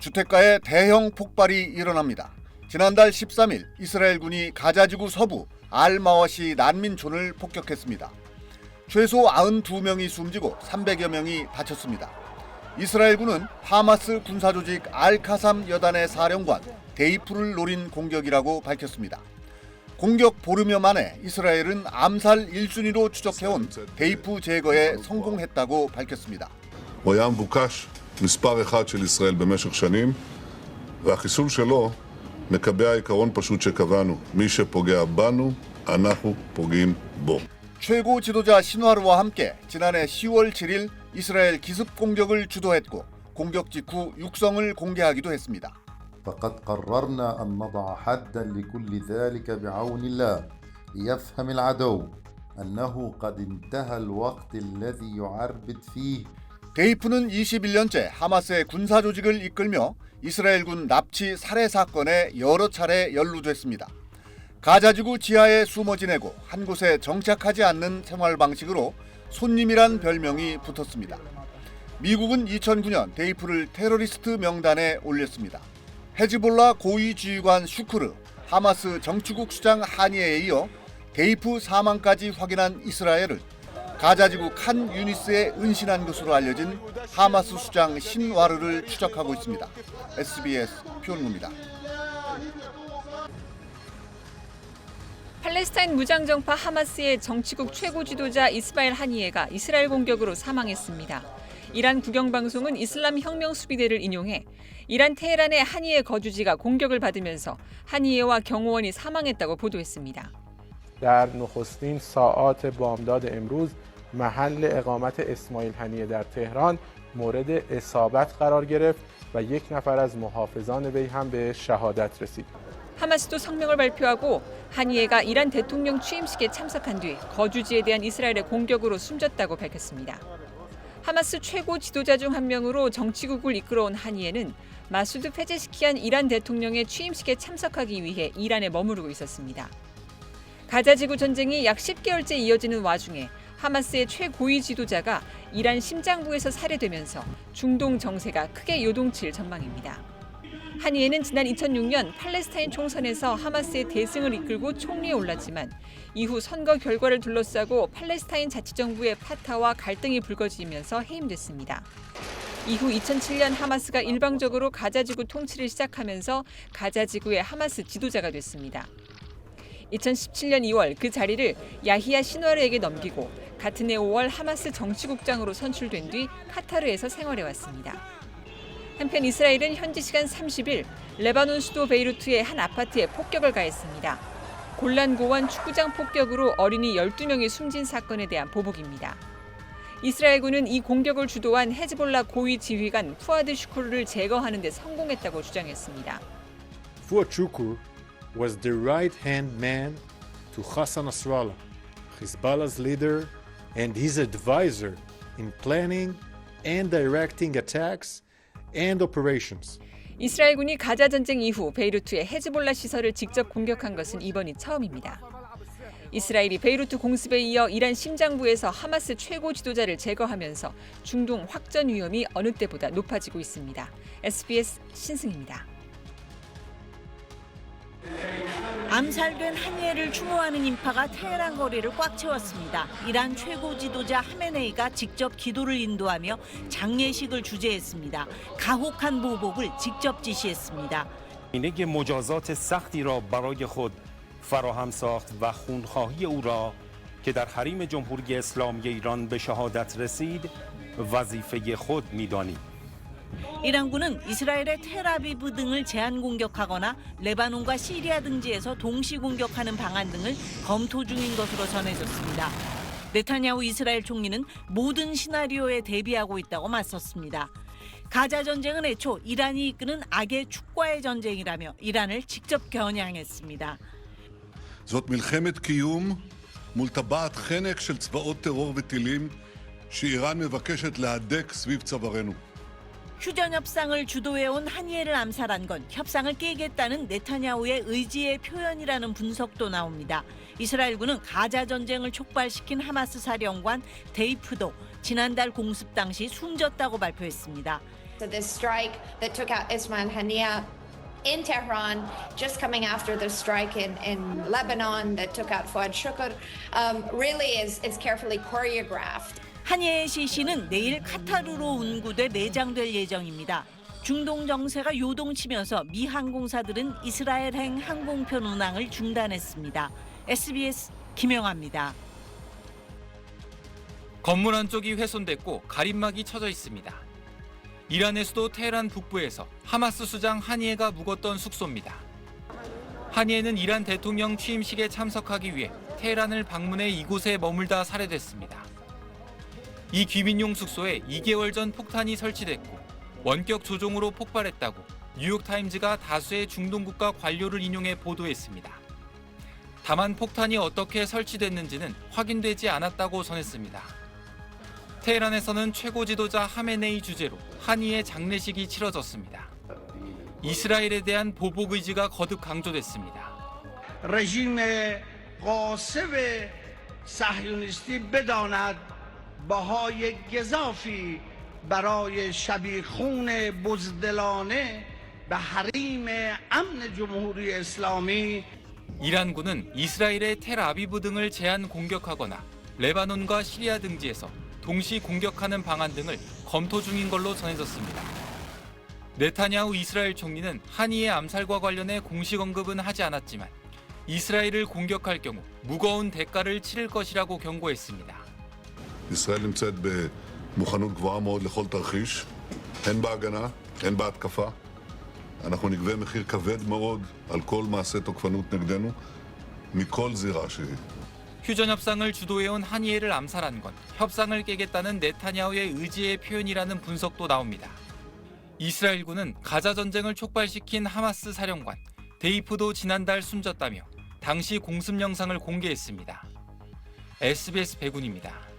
주택가에 대형 폭발이 일어납니다. 지난달 13일 이스라엘군이 가자지구 서부 알마와시 난민촌을 폭격했습니다. 최소 92명이 숨지고 300여 명이 다쳤습니다. 이스라엘군은 하마스 군사조직 알카삼 여단의 사령관 데이프를 노린 공격이라고 밝혔습니다. 공격 보름여 만에 이스라엘은 암살 1순위로 추적해온 데이프 제거에 성공했다고 밝혔습니다. הוא היה מבוקש מספר אחד של ישראל במשך שנים, והחיסול שלו מקבע עיקרון פשוט שקבענו, מי שפוגע בנו, אנחנו פוגעים בו. 최고 지도자 시누아르와 함께 지난해 10월 7일 이스라엘 기습 공격을 주도했고 공격 직후 육성을 공개하기도 했습니다. فقد قررنا أن نضع حداً لكل ذلك بعون الله ليفهم العدو أنه قد انتهى الوقت الذي يعربد فيه. 데이프는 21년째 하마스의 군사 조직을 이끌며 이스라엘군 납치 살해 사건에 여러 차례 연루됐습니다. 가자지구 지하에 숨어 지내고 한 곳에 정착하지 않는 생활 방식으로 손님이란 별명이 붙었습니다. 미국은 2009년 데이프를 테러리스트 명단에 올렸습니다. 헤즈볼라 고위 지휘관 슈크르, 하마스 정치국 수장 하니에에 이어 데이프 사망까지 확인한 이스라엘을 가자지구 칸 유니스에 은신한 것으로 알려진 하마스 수장 신와르를 추적하고 있습니다. SBS 표현입니다. 팔레스타인 무장정파 하마스의 정치국 최고 지도자 이스마일 하니에가 이스라엘 공격으로 사망했습니다. 이란 국영방송은 이슬람 혁명 수비대를 인용해 이란 테헤란의 하니에 거주지가 공격을 받으면서 하니에와 경호원이 사망했다고 보도했습니다. در نخستین ساعات بامداد امروز محل اقامت اسماعیل هنیه در تهران مورد اصابت قرار گرفت و یک نفر از محافظان وی هم به شهادت رسید. 하마스도 성명을 발표하고 하니에가 이란 대통령 취임식에 참석한 뒤 거주지에 대한 이스라엘의 공격으로 숨졌다고 밝혔습니다. 하마스 최고 지도자 중 한 명으로 정치국을 이끌어온 하니에는 마수드 페제시키안 이란 대통령의 취임식에 참석하기 위해 이란에 머무르고 있었습니다. 가자지구 전쟁이 약 10개월째 이어지는 와중에 하마스의 최고위 지도자가 이란 심장부에서 살해되면서 중동 정세가 크게 요동칠 전망입니다. 하니에는 지난 2006년 팔레스타인 총선에서 하마스의 대승을 이끌고 총리에 올랐지만 이후 선거 결과를 둘러싸고 팔레스타인 자치정부의 파타와 갈등이 불거지면서 해임됐습니다. 이후 2007년 하마스가 일방적으로 가자지구 통치를 시작하면서 가자지구의 하마스 지도자가 됐습니다. 2017년 2월 그 자리를 야히야 시누아르에게 넘기고 같은 해 5월 하마스 정치국장으로 선출된 뒤 카타르에서 생활해왔습니다. 한편 이스라엘은 현지 시간 30일 레바논 수도 베이루트의 한 아파트에 폭격을 가했습니다. 골란 고원 축구장 폭격으로 어린이 12명이 숨진 사건에 대한 보복입니다. 이스라엘군은 이 공격을 주도한 헤즈볼라 고위 지휘관 푸아드 슈쿠르를 제거하는 데 성공했다고 주장했습니다. Fuad Shukr was the right-hand man to Hassan Nasrallah, Hezbollah's leader and his advisor in planning and directing attacks and operations. 이스라엘군이 가자 전쟁 이후 베이루트의 헤즈볼라 시설을 직접 공격한 것은 이번이 처음입니다. 이스라엘이 베이루트 공습에 이어 이란 심장부에서 하마스 최고 지도자를 제거하면서 중동 확전 위험이 어느 때보다 높아지고 있습니다. SBS 신승입니다. 암살된 하니에를 추모하는 인파가 테헤란 거리를 꽉 채웠습니다. 이란 최고 지도자 하메네이가 직접 기도를 인도하며 장례식을 주재했습니다. 가혹한 보복을 직접 지시했습니다. اینه که مجازات سختی را برای خود فراهم ساخت و خونخواهی او را که در حریم جمهوری اسلامی ایران به شهادت رسید وظیفه خود می‌دانیم. 이란군은 이스라엘의 텔아비브 등을 제한 공격하거나 레바논과 시리아 등지에서 동시 공격하는 방안 등을 검토 중인 것으로 전해졌습니다. 네타냐후 이스라엘 총리는 모든 시나리오에 대비하고 있다고 맞섰습니다. 가자 전쟁은 애초 이란이 이끄는 악의 축과의 전쟁이라며 이란을 직접 겨냥했습니다. זאת מלחמת קיום מול טבעת חנק של צבאות טרור וטילים שאיראן מבקשת להדק סביב צווארנו. 휴전 협상을 주도해온 한이엘을 암살한 건 협상을 깨겠다는 네타냐후의 의지의 표현이라는 분석도 나옵니다. 이스라엘군은 가자 전쟁을 촉발시킨 하마스 사령관 데이프도 지난달 공습 당시 숨졌다고 발표했습니다. So this strike that took out Ismail Haniyeh in Tehran, just coming after the strike in Lebanon that took out Fuad Shukr, really is carefully choreographed. 한이엘 시신은 내일 카타르로 운구돼 내장될 예정입니다. 중동 정세가 요동치면서 미 항공사들은 이스라엘행 항공편 운항을 중단했습니다. SBS 김영아입니다. 건물 한쪽이 훼손됐고 가림막이 쳐져 있습니다. 이란의 수도 테헤란 북부에서 하마스 수장 하니에가 묵었던 숙소입니다. 하니에는 이란 대통령 취임식에 참석하기 위해 테헤란을 방문해 이곳에 머물다 살해됐습니다. 이 귀민용 숙소에 2개월 전 폭탄이 설치됐고 원격 조종으로 폭발했다고 뉴욕타임즈가 다수의 중동 국가 관료를 인용해 보도했습니다. 다만 폭탄이 어떻게 설치됐는지는 확인되지 않았다고 전했습니다. 테헤란에서는 최고 지도자 하메네이 주재로 하니의 장례식이 치러졌습니다. 이스라엘에 대한 보복 의지가 거듭 강조됐습니다. رژیم غاصب صهیونیستی بداند بهای گزافی برای شبیخون بزدلانه به حریم امن جمهوری اسلامی 이란군은 이스라엘의 텔아비브 등을 제한 공격하거나 레바논과 시리아 등지에서 동시 공격하는 방안 등을 검토 중인 걸로 전해졌습니다. 네타냐후 이스라엘 총리는 하니의 암살과 관련해 공식 언급은 하지 않았지만 이스라엘을 공격할 경우 무거운 대가를 치를 것이라고 경고했습니다. ישראל נמצאת במוכנות גבוהה מאוד לכל תרחיש, הן בהגנה, הן בהתקפה. אנחנו נגבה מחיר כבד מאוד על כל מעשה תוקפנות נגדנו, מכל זירה שהיא. 휴전 협상을 주도해온 하니에를 암살한 건 협상을 깨겠다는 네타냐후의 의지의 표현이라는 분석도 나옵니다. 이스라엘군은 가자 전쟁을 촉발시킨 하마스 사령관 데이프도 지난달 숨졌다며 당시 공습 영상을 공개했습니다. SBS 배군입니다.